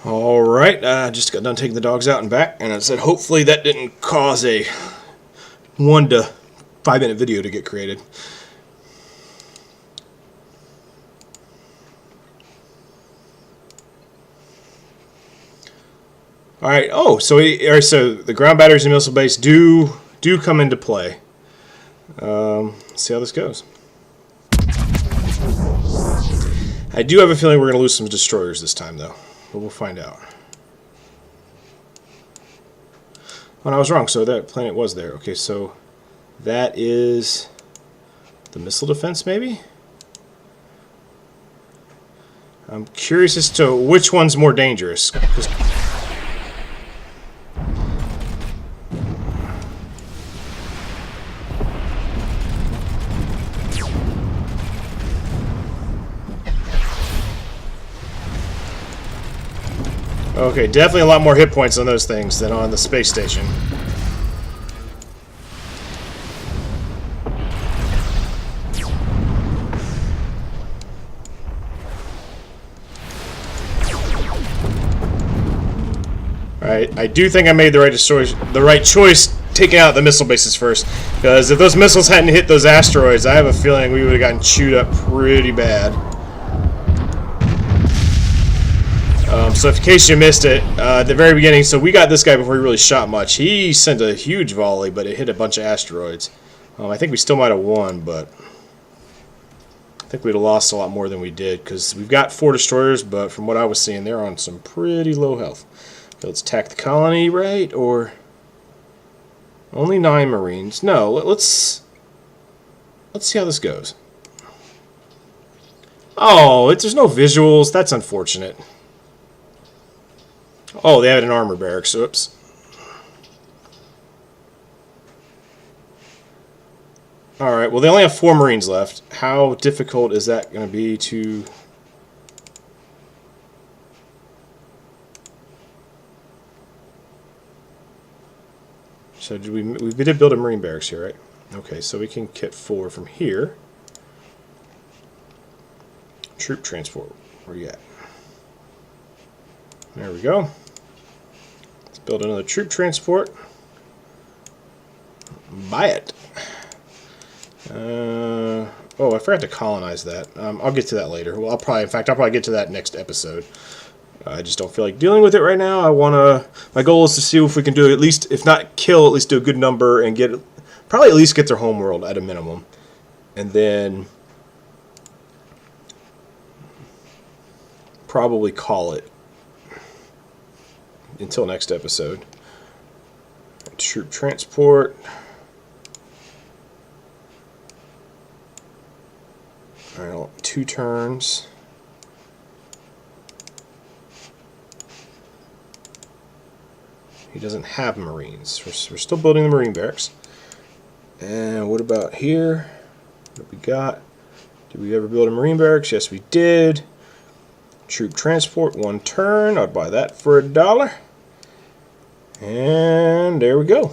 Alright, I just got done taking the dogs out and back, and I said hopefully that didn't cause a 1 to 5 minute video to get created. Alright, so the ground batteries and missile base do come into play. Let's see how this goes. I do have a feeling we're going to lose some destroyers this time, though. But we'll find out. Oh, no, I was wrong. So that planet was there. Okay, so that is the missile defense, maybe? I'm curious as to which one's more dangerous. Okay, definitely a lot more hit points on those things than on the space station. Alright, I do think I made the right choice taking out the missile bases first. Because if those missiles hadn't hit those asteroids, I have a feeling we would have gotten chewed up pretty bad. So in case you missed it, at the very beginning, so we got this guy before he really shot much. He sent a huge volley, but it hit a bunch of asteroids. I think we still might have won, but I think we'd have lost a lot more than we did, because we've got 4 destroyers, but from what I was seeing, they're on some pretty low health. Okay, let's attack the colony, right? Or only 9 Marines. No, let's see how this goes. Oh, there's no visuals. That's unfortunate. Oh, they had an armor barracks. Oops. Alright, well they only have 4 Marines left. How difficult is that going to be to... So we did build a Marine barracks here, right? Okay, so we can kit 4 from here. Troop transport. Where you at? There we go. Let's build another troop transport. Buy it. Oh, I forgot to colonize that. I'll get to that later. Well, I'll probably get to that next episode. I just don't feel like dealing with it right now. My goal is to see if we can do at least, if not kill, at least do a good number and probably at least get their homeworld at a minimum. And then probably call it until next episode. Troop transport. Alright, 2 turns. He doesn't have Marines. We're still building the Marine barracks. And what about here? What we got? Did we ever build a Marine barracks? Yes, we did. Troop transport, 1 turn. I'd buy that for $1. And there we go.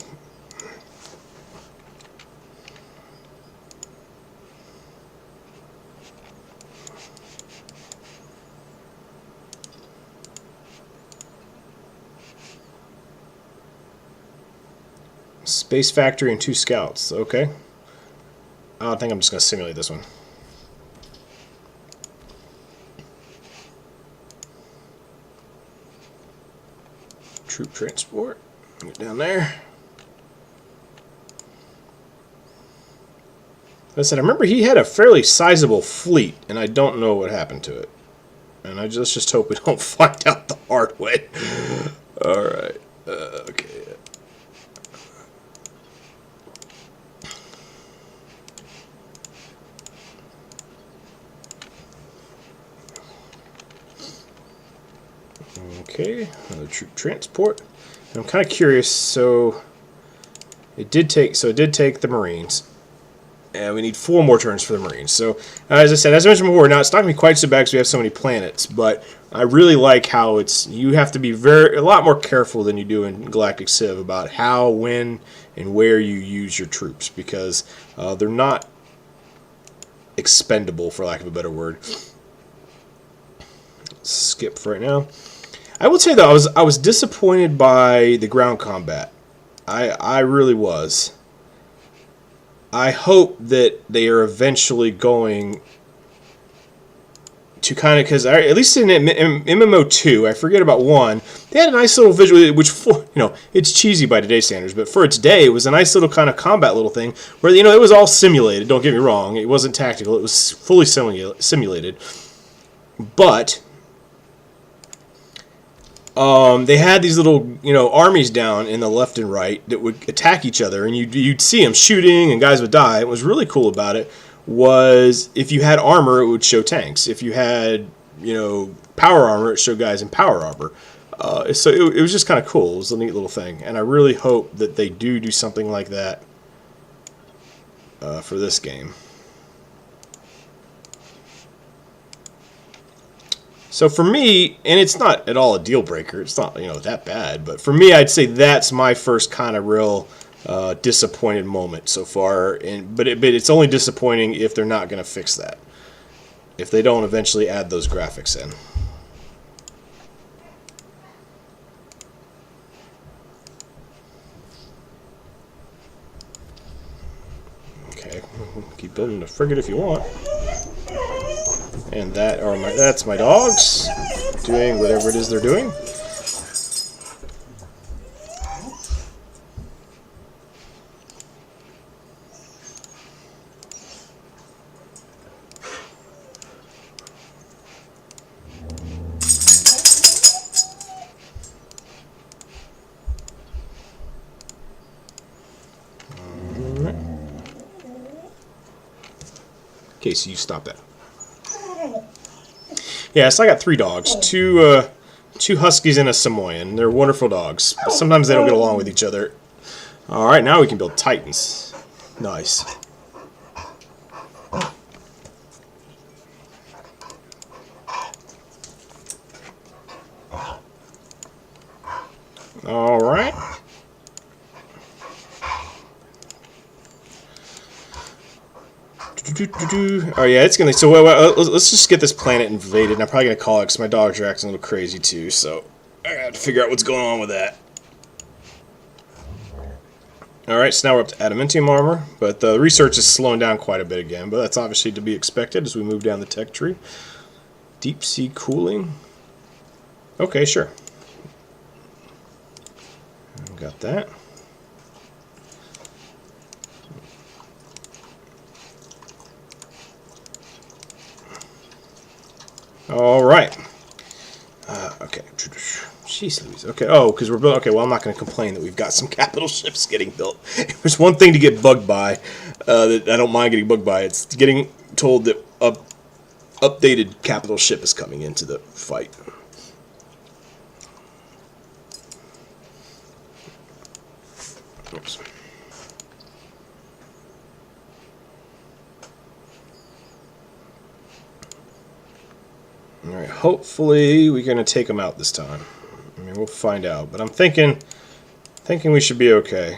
Space factory and 2 scouts. Okay. I think I'm just going to simulate this one. Troop transport. Get down there. Listen, I remember he had a fairly sizable fleet, and I don't know what happened to it. And let's just hope we don't find out the hard way. Alright. Okay. Okay, another troop transport. And I'm kind of curious. So it did take the Marines, and we need 4 more turns for the Marines. So as I said, as I mentioned before, now it's not going to be quite so bad because we have so many planets. But I really like how you have to be a lot more careful than you do in Galactic Civ about how, when, and where you use your troops, because they're not expendable, for lack of a better word. Skip for right now. I will say though, I was disappointed by the ground combat. I really was. I hope that they are eventually going to kind of, because at least in MMO2, I forget about 1, they had a nice little visual, which, it's cheesy by today's standards, but for its day, it was a nice little kind of combat little thing where, it was all simulated, don't get me wrong. It wasn't tactical, it was fully simulated. But they had these little, armies down in the left and right that would attack each other, and you'd see them shooting, and guys would die. What was really cool about it was if you had armor, it would show tanks. If you had, power armor, it showed guys in power armor. So it was just kind of cool. It was a neat little thing, and I really hope that they do something like that for this game. So for me, and it's not at all a deal breaker, it's not that bad, but for me, I'd say that's my first kind of real disappointed moment so far. But it's only disappointing if they're not going to fix that, if they don't eventually add those graphics in. Okay, keep building the frigate if you want. And that's my dogs doing whatever it is they're doing. Okay, so you stop that. Yeah, so I got 3 dogs, two huskies and a Samoyed. They're wonderful dogs, but sometimes they don't get along with each other. All right, now we can build Titans. Nice. All right. Oh yeah, it's gonna. So let's just get this planet invaded. And I'm probably gonna call it because my dogs are acting a little crazy too. So I got to figure out what's going on with that. All right, so now we're up to adamantium armor, but the research is slowing down quite a bit again. But that's obviously to be expected as we move down the tech tree. Deep sea cooling. Okay, sure. Got that. All right. Okay. Jeez Louise. Okay. Oh, because we're building. Okay. Well, I'm not going to complain that we've got some capital ships getting built. There's one thing to get bugged by that I don't mind getting bugged by. It's getting told that a updated capital ship is coming into the fight. Oops. Alright, hopefully we're going to take them out this time. I mean, we'll find out. But I'm thinking we should be okay.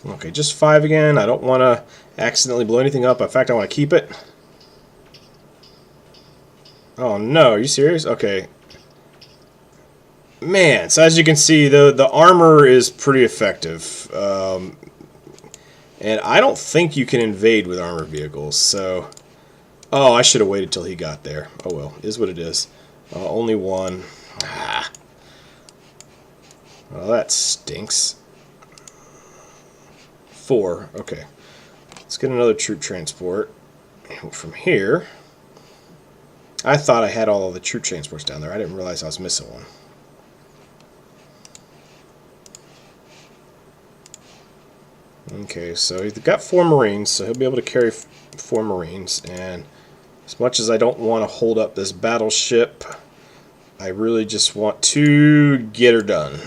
Okay, just 5 again. I don't want to accidentally blow anything up. In fact, I want to keep it. Oh no, are you serious? Okay. Man, so as you can see, the armor is pretty effective. And I don't think you can invade with armored vehicles, so... Oh, I should have waited till he got there. Oh well, is what it is. Only 1. Ah. Well, that stinks. 4, okay. Let's get another troop transport. And from here... I thought I had all of the troop transports down there. I didn't realize I was missing one. Okay, so he's got 4 Marines, so he'll be able to carry 4 Marines. And as much as I don't want to hold up this battleship, I really just want to get her done.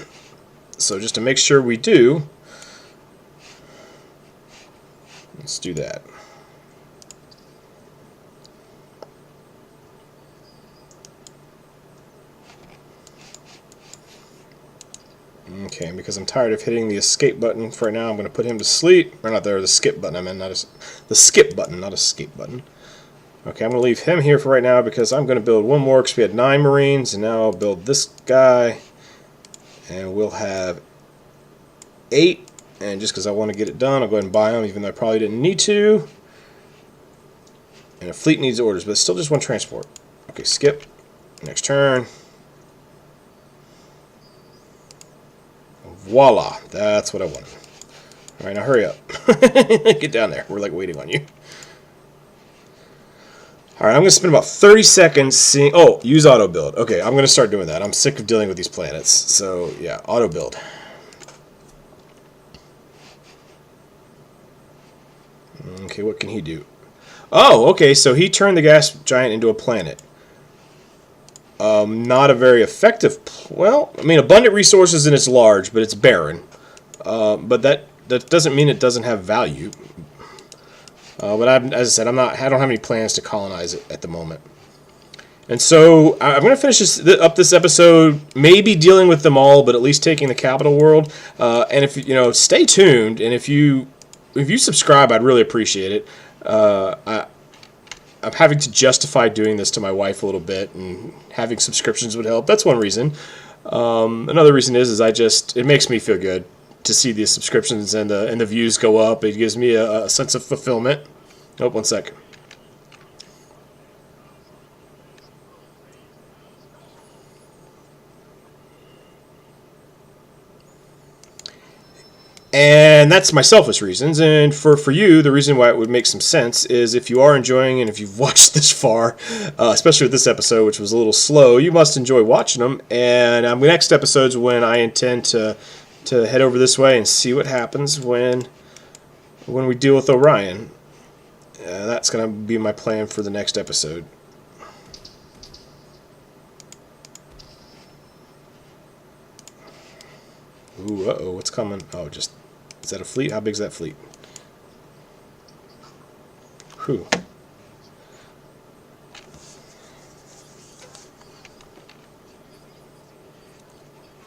So just to make sure we do, let's do that. Okay, and because I'm tired of hitting the escape button for right now, I'm going to put him to sleep. Or not there, the skip button, I meant, the skip button, not escape button. Okay, I'm going to leave him here for right now because I'm going to build one more because we had 9 Marines, and now I'll build this guy, and we'll have 8, and just because I want to get it done, I'll go ahead and buy them, even though I probably didn't need to. And a fleet needs orders, but it's still just one transport. Okay, skip. Next turn. Voila, that's what I wanted. All right, now hurry up. Get down there. We're like waiting on you. All right, I'm going to spend about 30 seconds seeing... Oh, use auto build. Okay, I'm going to start doing that. I'm sick of dealing with these planets. So, yeah, auto build. Okay, what can he do? Oh, okay, so he turned the gas giant into a planet. Not a very effective... Well, I mean, abundant resources and it's large, but it's barren. But that doesn't mean it doesn't have value. But as I said, I don't have any plans to colonize it at the moment. And so I'm going to finish up this episode, maybe dealing with them all, but at least taking the capital world. And if stay tuned, and if you subscribe, I'd really appreciate it. I'm having to justify doing this to my wife a little bit, and having subscriptions would help. That's one reason. Another reason is it makes me feel good to see the subscriptions and the views go up. It gives me a sense of fulfillment. Oh, one second. And that's my selfish reasons. And for you, the reason why it would make some sense is if you are enjoying and if you've watched this far, especially with this episode, which was a little slow, you must enjoy watching them. And the next episode's when I intend to head over this way and see what happens when we deal with Orion. That's going to be my plan for the next episode. Ooh, uh-oh, what's coming? Oh, is that a fleet? How big is that fleet? Whew.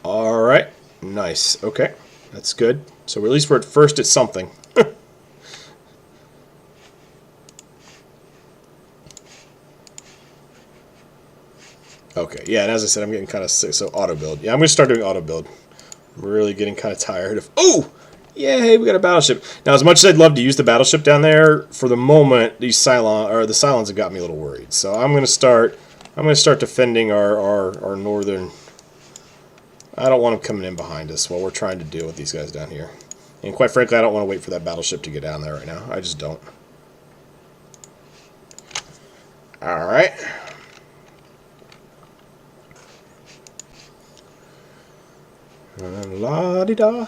Alright, nice. Okay, that's good. So at least we're at first at something. Okay, yeah, and as I said, I'm getting kind of sick, so auto build. Yeah, I'm going to start doing auto build. I'm really getting kind of tired of... Oh! Yay, we got a battleship. Now, as much as I'd love to use the battleship down there, for the moment, the Cylons have got me a little worried. So I'm going to start defending our northern... I don't want them coming in behind us while we're trying to deal with these guys down here. And quite frankly, I don't want to wait for that battleship to get down there right now. I just don't. Alright. La-di-da.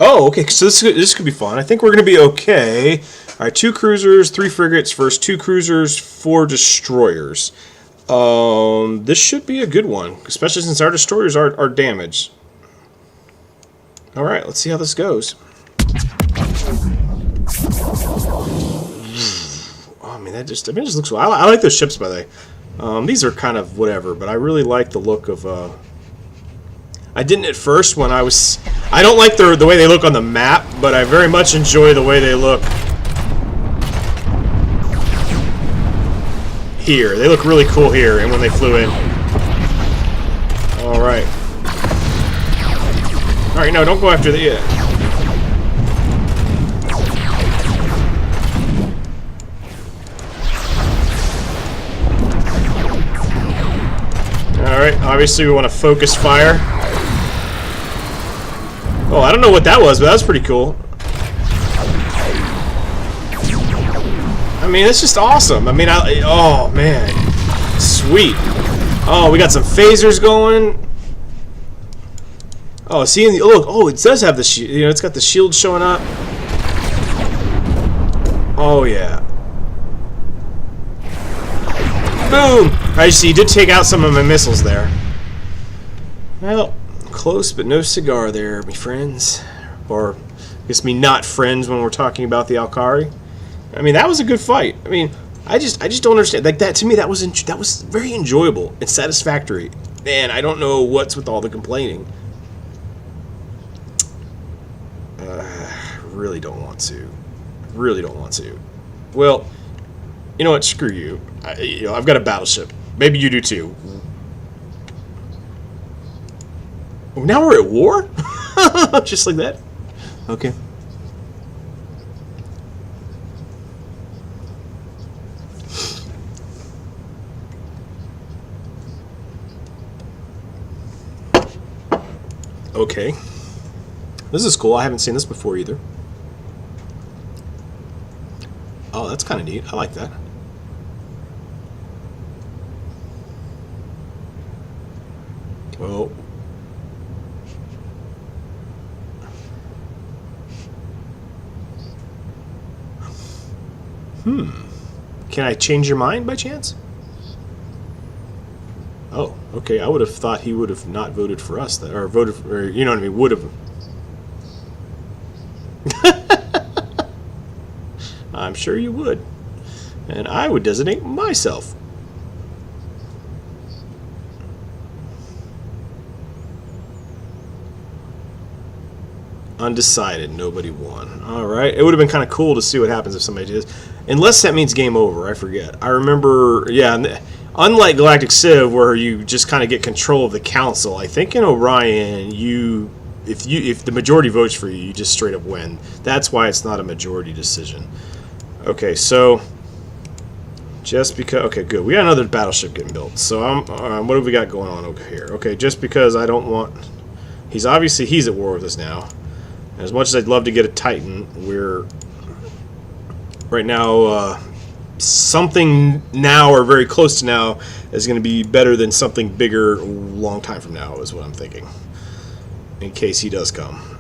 Oh, okay, so this could be fun. I think we're going to be okay. All right, 2 cruisers, 3 frigates versus 2 cruisers, 4 destroyers. This should be a good one, especially since our destroyers are damaged. All right, let's see how this goes. Oh, man, it just looks well. I like those ships, by the way. These are kind of whatever, but I really like the look of... I didn't at first when I was... I don't like the way they look on the map, but I very much enjoy the way they look here. They look really cool here, and when they flew in. Alright. Alright, no, don't go after the... Yeah. Alright, obviously we want to focus fire. Oh, I don't know what that was, but that was pretty cool. I mean, it's just awesome. I mean, oh, man. Sweet. Oh, we got some phasers going. Oh, see, look, oh, it does have the shield. You know, it's got the shield showing up. Oh, yeah. Boom! I see, you did take out some of my missiles there. Well, close but no cigar there, me friends. Or, I guess me not friends when we're talking about the Alkari. I mean, that was a good fight. I mean, I just don't understand. Like, that, to me, that was very enjoyable and satisfactory. Man, I don't know what's with all the complaining. Really don't want to. Really don't want to. Well, you know what? Screw you. I've got a battleship. Maybe you do too. Oh, now we're at war? Just like that? Okay. Okay. This is cool. I haven't seen this before either. Oh, that's kind of neat. I like that. Well, can I change your mind by chance? Oh, okay. I would have thought he would have not voted for us, or voted, or you know what I mean, would have. I'm sure you would, and I would designate myself. Undecided. Nobody won. All right. It would have been kind of cool to see what happens if somebody does. Unless that means game over. I forget. I remember. Yeah. Unlike Galactic Civ, where you just kind of get control of the council, I think in Orion, if the majority votes for you, you just straight up win. That's why it's not a majority decision. Okay. So just because. Okay. Good. We got another battleship getting built. So what have we got going on over here? Okay. Just because I don't want. He's at war with us now. As much as I'd love to get a Titan, we're right now something now or very close to now is going to be better than something bigger a long time from now is what I'm thinking, in case he does come.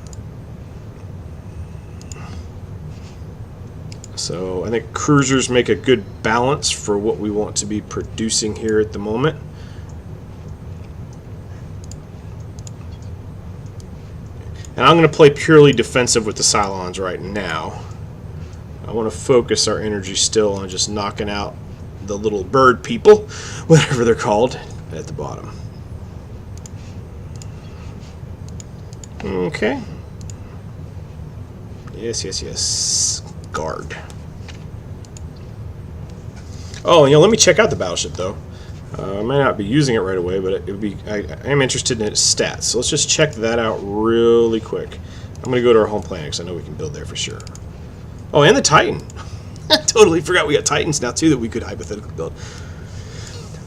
So I think cruisers make a good balance for what we want to be producing here at the moment. And I'm going to play purely defensive with the Cylons right now. I want to focus our energy still on just knocking out the little bird people, whatever they're called, at the bottom. Okay. Yes, yes, yes. Guard. Oh, let me check out the battleship, though. I might not be using it right away, but it would be. I am interested in its stats, so let's just check that out really quick. I'm going to go to our home planet because I know we can build there for sure. Oh, and the Titan. I totally forgot we got Titans now too that we could hypothetically build.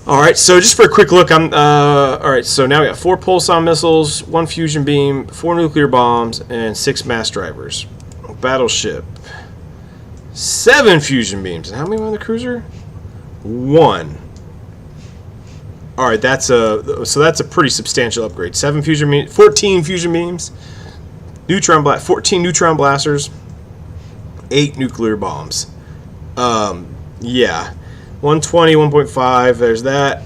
All right, so just for a quick look, all right. So now we got 4 pulsar missiles, 1 fusion beam, 4 nuclear bombs, and 6 mass drivers. Battleship. 7 fusion beams. And how many on the cruiser? 1. All right, that's a pretty substantial upgrade. 7 fusion beams, 14 fusion beams, 14 neutron blasters, 8 nuclear bombs. Yeah, 120, 1.5. There's that.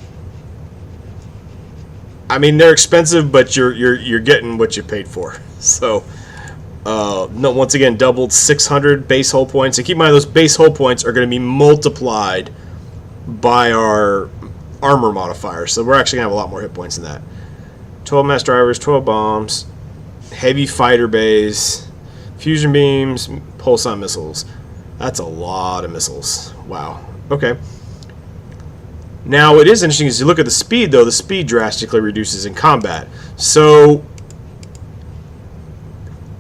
I mean, they're expensive, but you're getting what you paid for. So, no, once again, doubled 600 base hull points. And keep in mind, those base hull points are going to be multiplied by our armor modifier, so we're actually going to have a lot more hit points than that. 12 mass drivers, 12 bombs, heavy fighter bays, fusion beams, pulsar missiles. That's a lot of missiles. Wow. Okay. Now, what is interesting is you look at the speed, though, the speed drastically reduces in combat. So,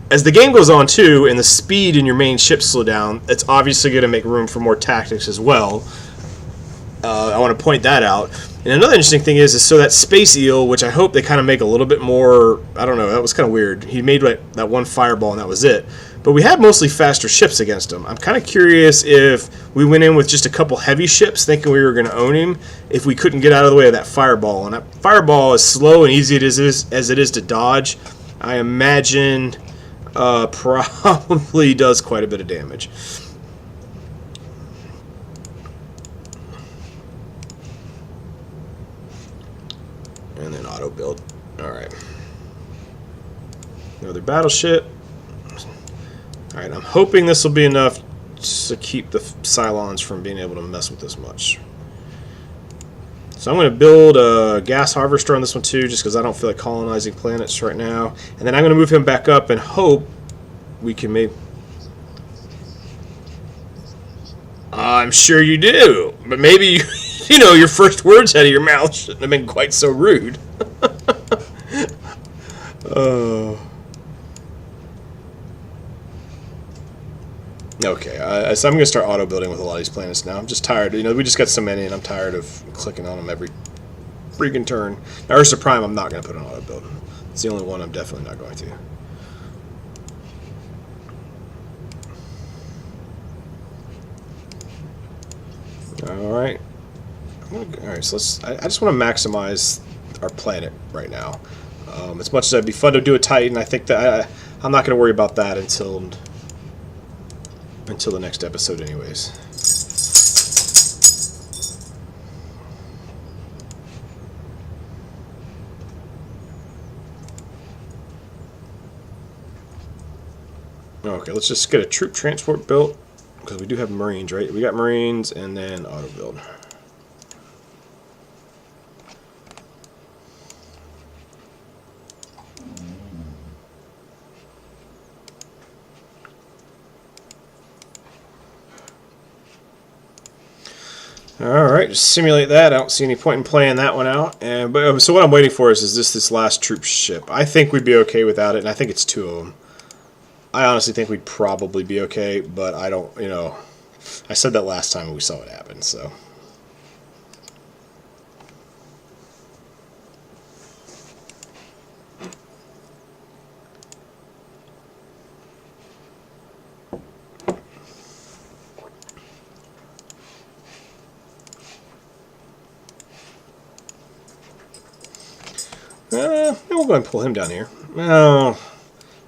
as the game goes on, too, and the speed in your main ships slow down, it's obviously going to make room for more tactics as well. I want to point that out. And another interesting thing is so that space eel, which I hope they kind of make a little bit more, I don't know, that was kind of weird. He made that one fireball and that was it. But we had mostly faster ships against him. I'm kind of curious if we went in with just a couple heavy ships thinking we were going to own him, if we couldn't get out of the way of that fireball. And that fireball, as slow and easy as it is to dodge, I imagine probably does quite a bit of damage. And then auto build. Alright. Another battleship. Alright, I'm hoping this will be enough to keep the Cylons from being able to mess with this much. So I'm going to build a gas harvester on this one too, just because I don't feel like colonizing planets right now. And then I'm going to move him back up and hope we can maybe... I'm sure you do, but maybe, you know, your first words out of your mouth shouldn't have been quite so rude. Oh. Okay, so I'm going to start auto-building with a lot of these planets now. I'm just tired. You know, we just got so many, and I'm tired of clicking on them every freaking turn. Now, Ursa Prime, I'm not going to put on auto-build. It's the only one I'm definitely not going to. Alright. Alright, so I just want to maximize our planet right now. As much as it'd be fun to do a Titan, I think that I'm not going to worry about that until the next episode anyways. Okay, let's just get a troop transport built, because we do have Marines, right? We got Marines and then auto build. Alright, just simulate that. I don't see any point in playing that one out. So what I'm waiting for is this last troop ship. I think we'd be okay without it, and I think it's 2 of them. I honestly think we'd probably be okay, but I don't, you know, I said that last time we saw it happen, so. We'll go and pull him down here. No,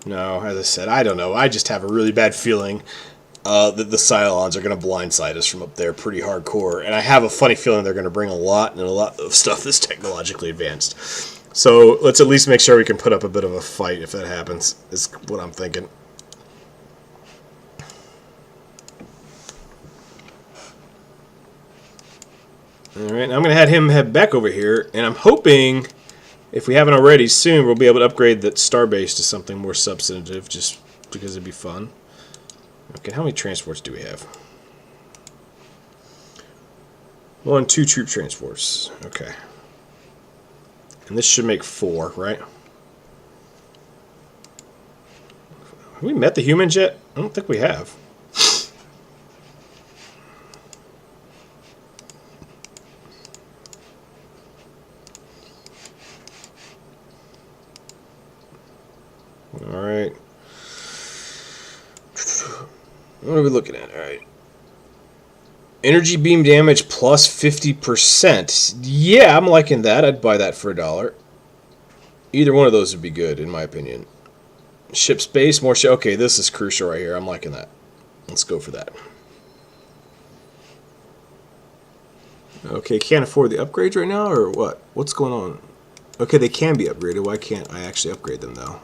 as I said, I don't know. I just have a really bad feeling that the Cylons are going to blindside us from up there pretty hardcore. And I have a funny feeling they're going to bring a lot of stuff that's technologically advanced. So let's at least make sure we can put up a bit of a fight if that happens, is what I'm thinking. Alright, now I'm going to have him head back over here, and I'm hoping, if we haven't already, soon we'll be able to upgrade that starbase to something more substantive, just because it'd be fun. Okay, how many transports do we have? 1, 2 troop transports. Okay. And this should make 4, right? Have we met the humans yet? I don't think we have. Alright. What are we looking at? Alright. Energy beam damage plus 50%. Yeah, I'm liking that. I'd buy that for $1. Either one of those would be good, in my opinion. Ship space, more ship. Okay, this is crucial right here. I'm liking that. Let's go for that. Okay, can't afford the upgrades right now, or what? What's going on? Okay, they can be upgraded. Why can't I actually upgrade them, though?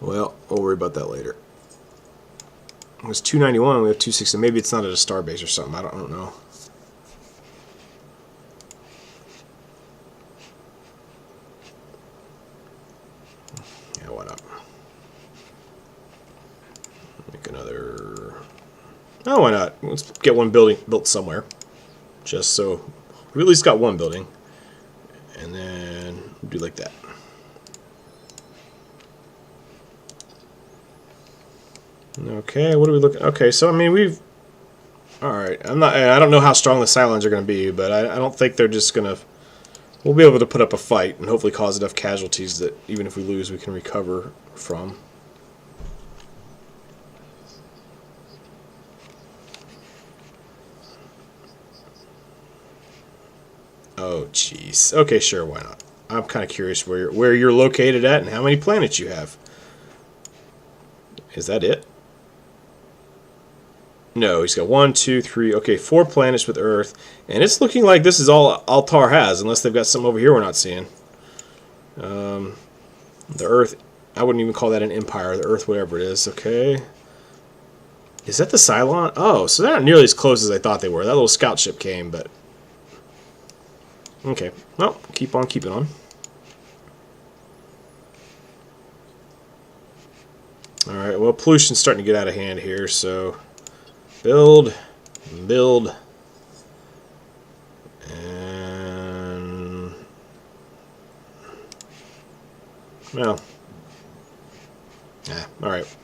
Well, we'll worry about that later. It was 291, we have 260. Maybe it's not at a starbase or something. I don't know. Yeah, why not? Make another... Oh, why not? Let's get one building built somewhere. Just so we at least got one building. And then we'll do like that. Okay, what are we looking? Okay, so I mean we've. All right, I don't know how strong the Cylons are going to be, but I don't think they're just going to. We'll be able to put up a fight and hopefully cause enough casualties that even if we lose, we can recover from. Oh, jeez. Okay, sure, why not? I'm kind of curious where you're located at and how many planets you have. Is that it? No, he's got 1, 2, 3, okay, 4 planets with Earth. And it's looking like this is all Altar has, unless they've got something over here we're not seeing. The Earth, I wouldn't even call that an empire, the Earth, whatever it is, okay. Is that the Cylon? Oh, so they're not nearly as close as I thought they were. That little scout ship came, but... Okay, well, keep on keeping on. Alright, well, pollution's starting to get out of hand here, so build, build, and, well, alright.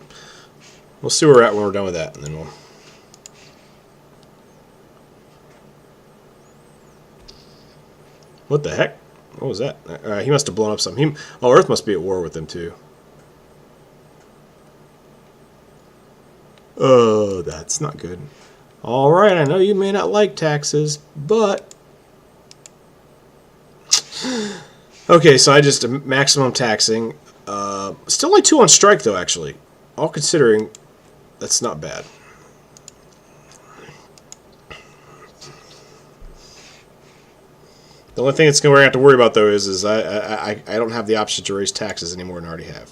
We'll see where we're at when we're done with that, and then we'll... What the heck? What was that? He must have blown up something. Oh, Earth must be at war with them, too. Oh, that's not good. Alright, I know you may not like taxes, but... Okay, so I just maximum taxing. Still only 2 on strike, though, actually. All considering, that's not bad. The only thing that's we're going to have to worry about, though, is I don't have the option to raise taxes anymore than I already have.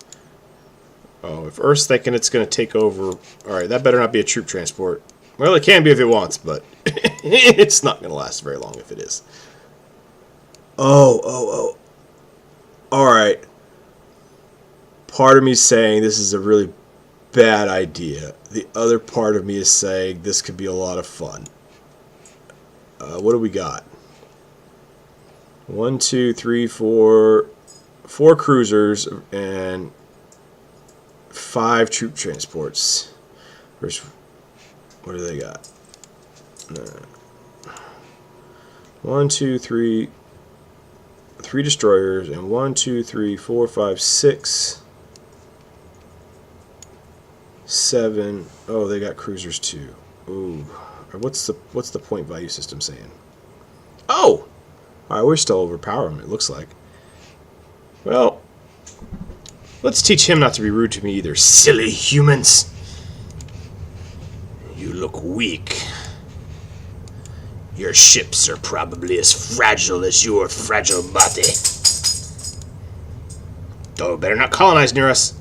Oh, if Earth's thinking it's going to take over... Alright, that better not be a troop transport. Well, it can be if it wants, but it's not going to last very long if it is. Oh. Alright. Part of me is saying this is a really bad idea. The other part of me is saying this could be a lot of fun. What do we got? 1, 2, 3, 4... 4 cruisers and 5 troop transports. What do they got? 1, 2, 3... 3 destroyers and 1, 2, 3, 4, 5, 6, 7. Oh, they got cruisers too. Ooh, what's the point value system saying? Oh, all right, we're still overpowering. It looks like. Well, let's teach him not to be rude to me either. Silly humans. You look weak. Your ships are probably as fragile as your fragile body. Oh, better not colonize near us.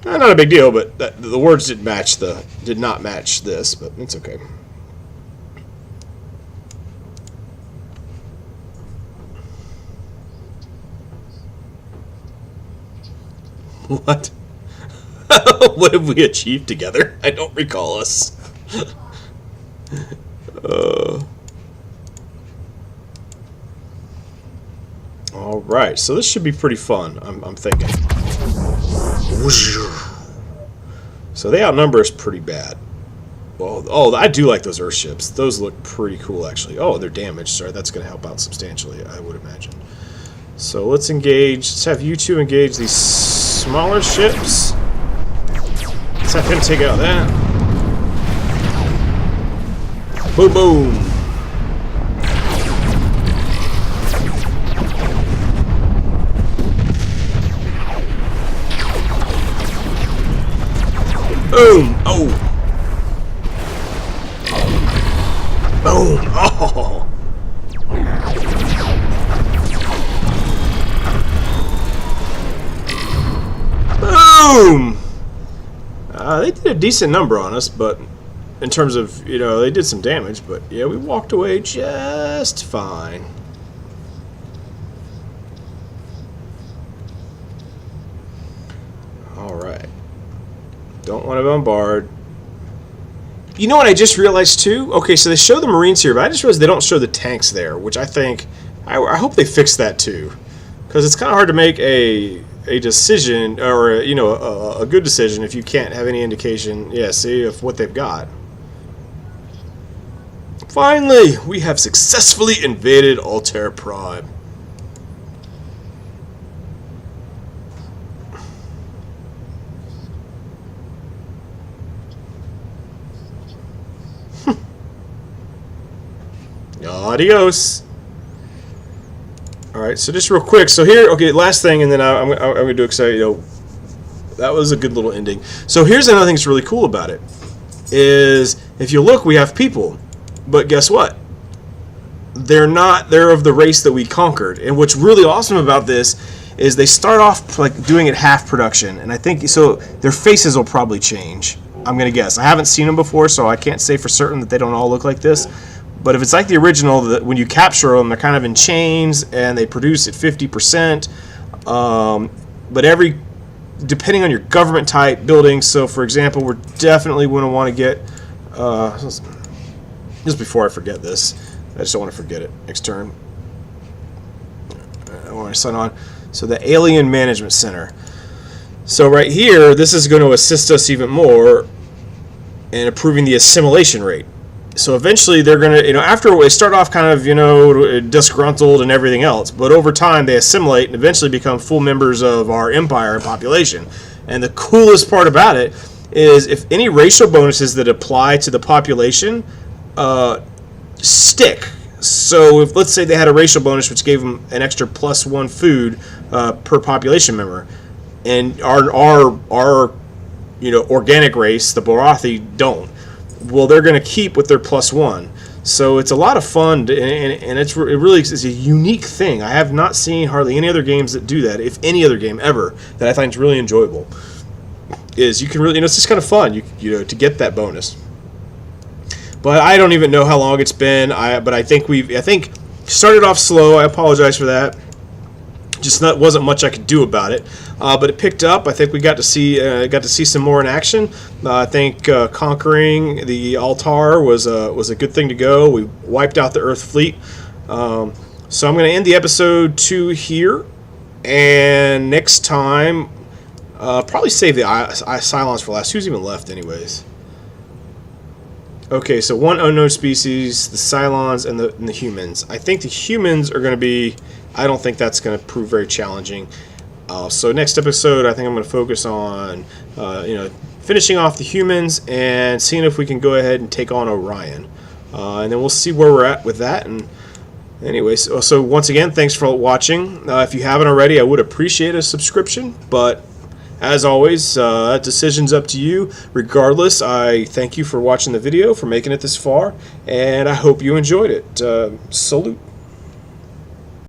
Not a big deal, but the words did not match this, but it's okay. What? What have we achieved together? I don't recall us. All right, so this should be pretty fun. I'm thinking. So they outnumber us pretty bad. Oh, I do like those Earthships. Those look pretty cool, actually. Oh, they're damaged. Sorry, that's going to help out substantially, I would imagine. So let's engage. Let's have you two engage these smaller ships. Let's have him take out that. Boom, boom. Boom! Oh! Boom! Oh! Boom! They did a decent number on us, but in terms of, they did some damage, but yeah, we walked away just fine. Alright. Don't want to bombard. You know what I just realized too? Okay, so they show the Marines here, but I just realized they don't show the tanks there, which I think, I hope they fix that too. Because it's kind of hard to make a decision, or a good decision if you can't have any indication, see, of what they've got. Finally, we have successfully invaded Altair Prime. Adios. Alright, so just real quick. So here, okay, last thing, and then I'm going to do exciting. That was a good little ending. So here's another thing that's really cool about it. Is, if you look, we have people. But guess what? They're of the race that we conquered. And what's really awesome about this is they start off like doing it half production. And I think, so their faces will probably change. I'm going to guess. I haven't seen them before, so I can't say for certain that they don't all look like this. But if it's like the original, that when you capture them, they're kind of in chains and they produce at 50%. But depending on your government type building, so for example, we're definitely going to want to get, just before I forget this, I just don't want to forget it next turn. I want to sign on. So the Alien Management Center. So right here, this is going to assist us even more in improving the assimilation rate. So eventually they're going to, after they start off kind of, disgruntled and everything else, but over time they assimilate and eventually become full members of our empire and population. And the coolest part about it is if any racial bonuses that apply to the population stick. So if, let's say they had a racial bonus which gave them an extra +1 food per population member, and our organic race, the Barathi, don't. Well, they're going to keep with their +1. So it's a lot of fun, and it really is a unique thing. I have not seen hardly any other games that do that, if any other game ever, that I find is really enjoyable. Is you can really, it's just kind of fun, to get that bonus. But I don't even know how long it's been. But I think started off slow. I apologize for that. Just wasn't much I could do about it. But it picked up. I think we got to see some more in action. I think conquering the Altar was a good thing to go. We wiped out the Earth fleet. So I'm going to end the episode 2 here, and next time probably save the Cylons for last. Who's even left, anyways? Okay, so one unknown species, the Cylons, and the humans. I think the humans are going to be. I don't think that's going to prove very challenging. So next episode, I think I'm going to focus on, finishing off the humans and seeing if we can go ahead and take on Orion. And then we'll see where we're at with that. And anyways, so once again, thanks for watching. If you haven't already, I would appreciate a subscription. But as always, that decision's up to you. Regardless, I thank you for watching the video, for making it this far, and I hope you enjoyed it. Salute.